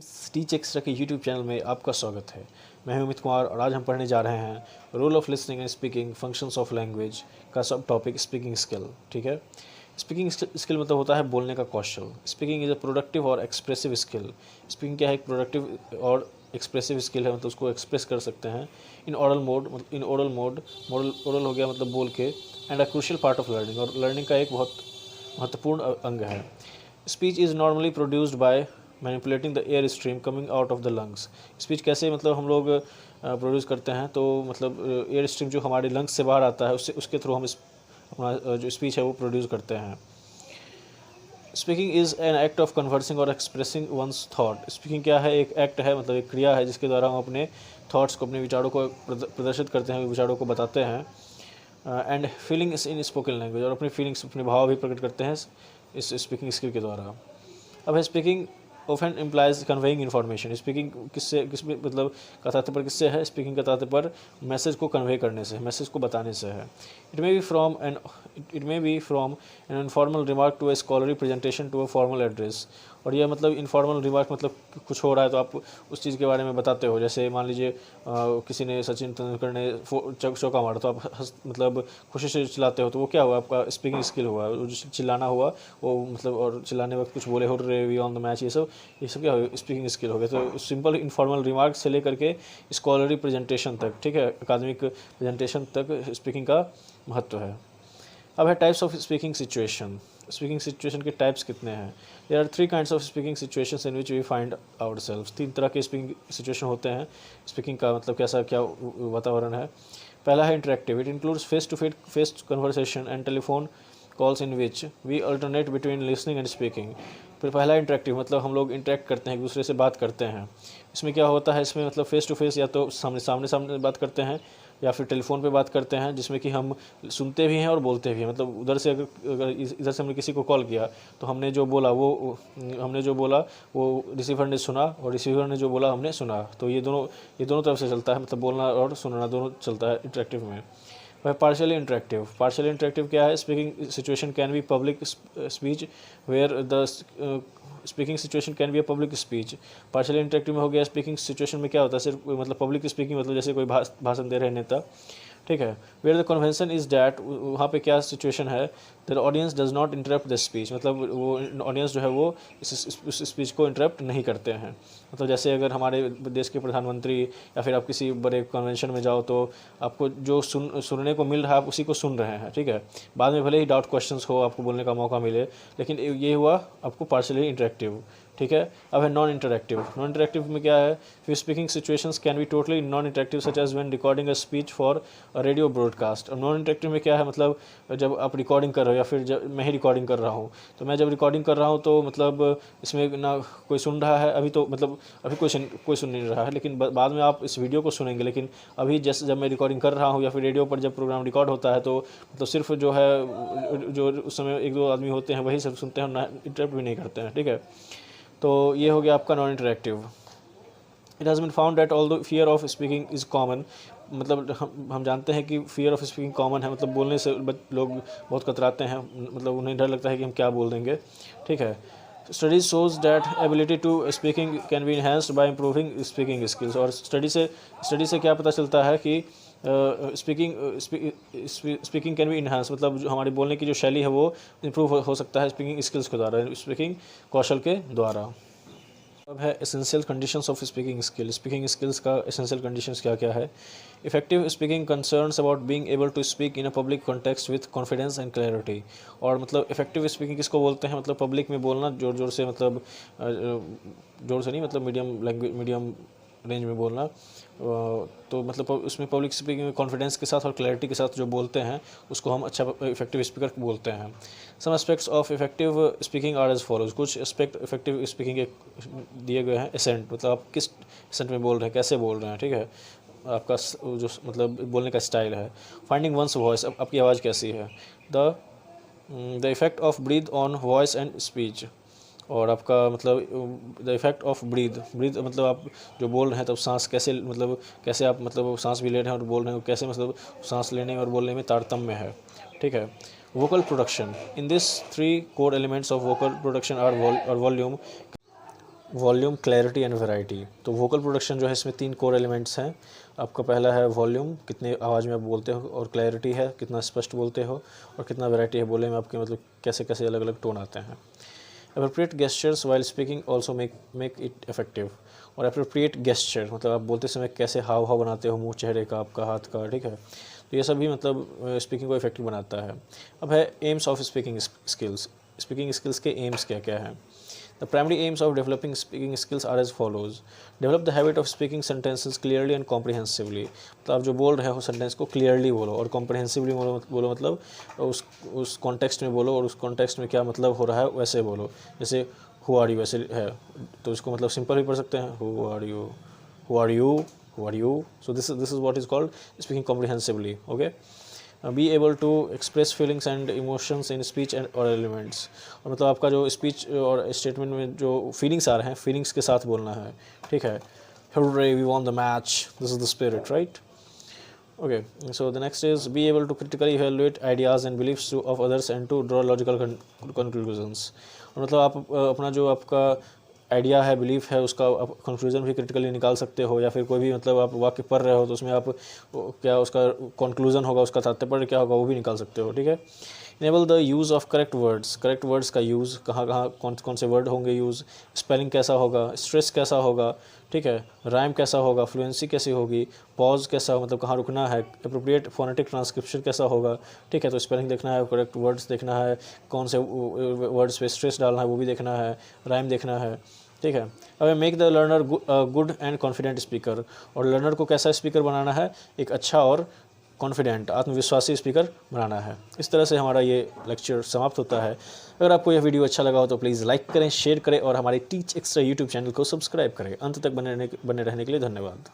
Teach extra के YouTube channel में आपका स्वागत है। मैं हूं अमित कुमार और आज हम पढ़ने जा रहे हैं role of listening and speaking functions of language का सब टॉपिक स्पीकिंग स्किल। ठीक है, स्पीकिंग स्किल मतलब होता है बोलने का कौशल। स्पीकिंग इज़ अ प्रोडक्टिव और एक्सप्रेसिव स्किल। स्पीकिंग क्या है? एक प्रोडक्टिव और एक्सप्रेसिव स्किल है, मतलब उसको एक्सप्रेस कर सकते हैं इन ओरल मोड। मतलब इन ओरल मोड, ओरल हो गया मतलब बोल के, and a crucial part of learning, और लर्निंग का एक बहुत महत्वपूर्ण अंग है। Speech is normally produced by manipulating the air stream coming out of the lungs. Speech कैसे मतलब हम लोग प्रोड्यूस करते हैं? तो मतलब एयर स्ट्रीम जो हमारे लंग्स से बाहर आता है उसके थ्रू हम अपना जो स्पीच है वो प्रोड्यूस करते हैं। Speaking is an act of conversing और एक्सप्रेसिंग वंस थाट। स्पीकिंग क्या है? एक एक्ट है, मतलब एक क्रिया है जिसके द्वारा हम अपने थाट्स को, अपने विचारों को प्रदर्शित करते हैं, विचारों को बताते हैं। And feelings in spoken language, और अपनी फीलिंग्स, अपने भाव भी प्रकट करते हैं इस स्पीकिंग स्किल के द्वारा। अब है speaking often implies conveying information. Speaking किस मतलब का तात्पर्य किससे है? स्पीकिंग का तात्पर्य मैसेज को कन्वे करने से, मैसेज को बताने से है। It may be from an informal remark to a scholarly presentation to a formal address. और यह मतलब इनफॉर्मल रिमार्क मतलब कुछ हो रहा है तो आप उस चीज़ के बारे में बताते हो। जैसे मान लीजिए किसी ने, सचिन तेंदुलकर ने चौका मारा तो आप मतलब खुशी से चिल्लाते हो, तो वो क्या हुआ? आपका स्पीकिंग स्किल हुआ। जो चिल्लाना हुआ वो मतलब, और चिल्लाने वक्त कुछ बोले हो रहे वी ऑन द मैच, ये सब क्या हो? स्पीकिंग स्किल हो गया। तो सिंपल इनफॉर्मल रिमार्क से लेकर के स्कॉलरी प्रेजेंटेशन तक, ठीक है, अकादमिक प्रेजेंटेशन तक स्पीकिंग का महत्व है। अब है types of speaking situation. Speaking situation के टाइप्स कितने हैं? There are 3 kinds of speaking situations in which we find ourselves. 3 तरह के स्पीकिंग सिचुएशन होते हैं। स्पीकिंग का मतलब कैसा क्या वातावरण है? पहला है interactive. It includes face to face conversation and telephone calls in which we alternate between listening and speaking. फिर पहला इंटरेक्टिव, मतलब हम लोग इंटरेक्ट करते हैं, एक दूसरे से बात करते हैं। इसमें क्या होता है? इसमें मतलब फेस टू फेस या तो सामने बात करते हैं या फिर टेलीफोन पे बात करते हैं, जिसमें कि हम सुनते भी हैं और बोलते भी हैं। मतलब उधर से अगर इधर से हमने किसी को कॉल किया तो हमने जो बोला वो रिसीवर ने सुना, और रिसीवर ने जो बोला हमने सुना। तो ये दोनों तरफ से चलता है, मतलब बोलना और सुनना दोनों चलता है इंटरेक्टिव में। वह पार्शियली इंटरेक्टिव क्या है? Speaking situation can be public speech where the speaking situation can be a public speech. Partially interactive में हो गया, स्पीकिंग सिचुएशन में क्या होता है? सिर्फ मतलब पब्लिक स्पीकिंग, मतलब जैसे कोई भाषण दे रहे नेता, ठीक है। Where the convention is that, वहाँ पे क्या सिचुएशन है? The audience does not interrupt the speech, मतलब वो ऑडियंस जो है वो इस स्पीच को इंटरप्ट नहीं करते हैं। मतलब जैसे अगर हमारे देश के प्रधानमंत्री या फिर आप किसी बड़े कन्वेंशन में जाओ तो आपको जो सुनने को मिल रहा है आप उसी को सुन रहे हैं, ठीक है। बाद में भले ही डाउट क्वेश्चंस हो, आपको बोलने का मौका मिले, लेकिन ये हुआ आपको पार्शियली इंटरेक्टिव, ठीक है। अब है नॉन इंटरेक्टिव में क्या है? फिर speaking situations can be totally non interactive such as when recording a speech for a radio broadcast. और नॉन इंटरेक्टिव में क्या है? मतलब जब आप रिकॉर्डिंग कर रहे हो या फिर जब मैं ही रिकॉर्डिंग कर रहा हूँ, तो मैं जब रिकॉर्डिंग कर रहा हूँ तो मतलब इसमें ना कोई सुन रहा है अभी, तो मतलब अभी कोई सुन नहीं रहा है, लेकिन बाद में आप इस वीडियो को सुनेंगे। लेकिन अभी जैसे जब मैं रिकॉर्डिंग कर रहा हूँ या फिर रेडियो पर जब प्रोग्राम रिकॉर्ड होता है तो मतलब सिर्फ जो है जो उस समय 1-2 आदमी होते हैं वही सब सुनते हैं, इंटरप्ट भी नहीं करते हैं, ठीक है। तो ये हो गया आपका non interactive. It has been found that although fear of speaking is common, मतलब हम जानते हैं कि फियर ऑफ स्पीकिंग कॉमन है, मतलब बोलने से लोग बहुत कतराते हैं, मतलब उन्हें डर लगता है कि हम क्या बोल देंगे, ठीक है। Studies shows that ability to speaking can be enhanced by improving speaking skills. और स्टडी से क्या पता चलता है कि स्पीकिंग कैन बी इन्हांस, मतलब जो हमारी बोलने की जो शैली है वो इम्प्रूव हो सकता है स्पीकिंग स्किल्स के द्वारा, स्पीकिंग कौशल के द्वारा। अब है essential conditions of speaking skills का एसेंशियल कंडीशंस क्या क्या है? Effective speaking concerns about being able to speak in a public context with confidence and clarity. और मतलब इफेक्टिव स्पीकिंग किसको बोलते हैं? मतलब पब्लिक में बोलना जोर जोर से, मतलब जोर से नहीं, मतलब मीडियम रेंज में बोलना। तो मतलब उसमें पब्लिक स्पीकिंग में कॉन्फिडेंस के साथ और क्लैरिटी के साथ जो बोलते हैं उसको हम अच्छा इफेक्टिव स्पीकर बोलते हैं। Some aspects of effective speaking are as follows. कुछ एस्पेक्ट इफेक्टिव स्पीकिंग के दिए गए हैं। एसेंट, मतलब आप किस एसेंट में बोल रहे हैं, कैसे बोल रहे हैं, ठीक है, आपका जो मतलब बोलने का स्टाइल है। फाइंडिंग वंस वॉइस, आपकी आवाज़ कैसी है। The effect of breath on voice and speech. और आपका मतलब द इफेक्ट ऑफ ब्रीथ मतलब आप जो बोल रहे हैं तब सांस कैसे, मतलब कैसे आप मतलब सांस भी ले रहे हैं और बोल रहे हैं, कैसे मतलब सांस लेने और बोलने में तारतम्य है, ठीक है। Vocal production, in this 3 core elements of vocal production are volume, volume, clarity and variety. तो वोकल प्रोडक्शन जो है इसमें 3 कोर एलिमेंट्स हैं। आपका पहला है वॉल्यूम, कितने आवाज़ में आप बोलते हो, और क्लैरिटी है कितना स्पष्ट बोलते हो, और कितना वैरायटी है बोलने में आपके मतलब कैसे कैसे अलग अलग टोन आते हैं। Appropriate gestures while speaking also make it effective. और अप्रोप्रिएट गेस्चर मतलब आप बोलते समय कैसे हाव भाव बनाते हो, मुंह, चेहरे का, आपका हाथ का, ठीक है। तो ये सब भी मतलब स्पीकिंग को इफेक्टिव बनाता है। अब है aims of speaking skills. Speaking skills के एम्स क्या क्या हैं। The primary aims of developing speaking skills are as follows. Develop the habit of speaking sentences clearly and comprehensively. मतलब आप जो बोल रहे हो सेंटेंस को क्लियरली बोलो, और कॉम्प्रिहेंसिवली बोलो मतलब उस कॉन्टेक्स्ट में बोलो, और उस कॉन्टेक्स्ट में क्या मतलब हो रहा है वैसे बोलो। जैसे हु आर यू ऐसे है, तो इसको मतलब सिंपल भी पढ़ सकते हैं, who are you, who are you, who are you. So this is what is called speaking comprehensively. Okay. Be able to express feelings and emotions in speech and और एलिमेंट्स। और मतलब आपका जो स्पीच और स्टेटमेंट में जो feelings आ रहे हैं, फीलिंग्स के साथ बोलना है, ठीक है। Hooray, we won the match. This is the spirit, right? Okay, so the next is be able to critically evaluate ideas and beliefs of others and to draw logical conclusions. और मतलब आप अपना जो आपका आइडिया है, belief है, उसका आप कंक्लूजन भी क्रिटिकली निकाल सकते हो, या फिर कोई भी मतलब आप वाक्य पढ़ रहे हो तो उसमें आप क्या उसका कंक्लूजन होगा, उसका तात्पर्य क्या होगा, वो भी निकाल सकते हो, ठीक है। Enable the use of correct words. Correct words का यूज़ कहाँ कहाँ कौन कौन से वर्ड होंगे यूज़, स्पेलिंग कैसा होगा, स्ट्रेस कैसा होगा, ठीक है, राइम कैसा होगा, फ्लुएंसी कैसी होगी, पॉज कैसा मतलब कहाँ रुकना है, अप्रोप्रिएट फोनेटिक ट्रांसक्रिप्शन कैसा होगा, ठीक है। तो स्पेलिंग देखना है, करेक्ट वर्ड्स देखना है, कौन से वर्ड्स पे स्ट्रेस डालना है वो भी देखना है, राइम देखना है, ठीक है। अब make the learner good and confident speaker. और लर्नर को कैसा स्पीकर बनाना है, एक अच्छा और कॉन्फिडेंट आत्मविश्वासी स्पीकर बनाना है। इस तरह से हमारा ये लेक्चर समाप्त होता है। अगर आपको यह वीडियो अच्छा लगा हो तो प्लीज़ लाइक करें, शेयर करें, और हमारे टीच एक्स्ट्रा यूट्यूब चैनल को सब्सक्राइब करें। अंत तक बने रहने के लिए धन्यवाद।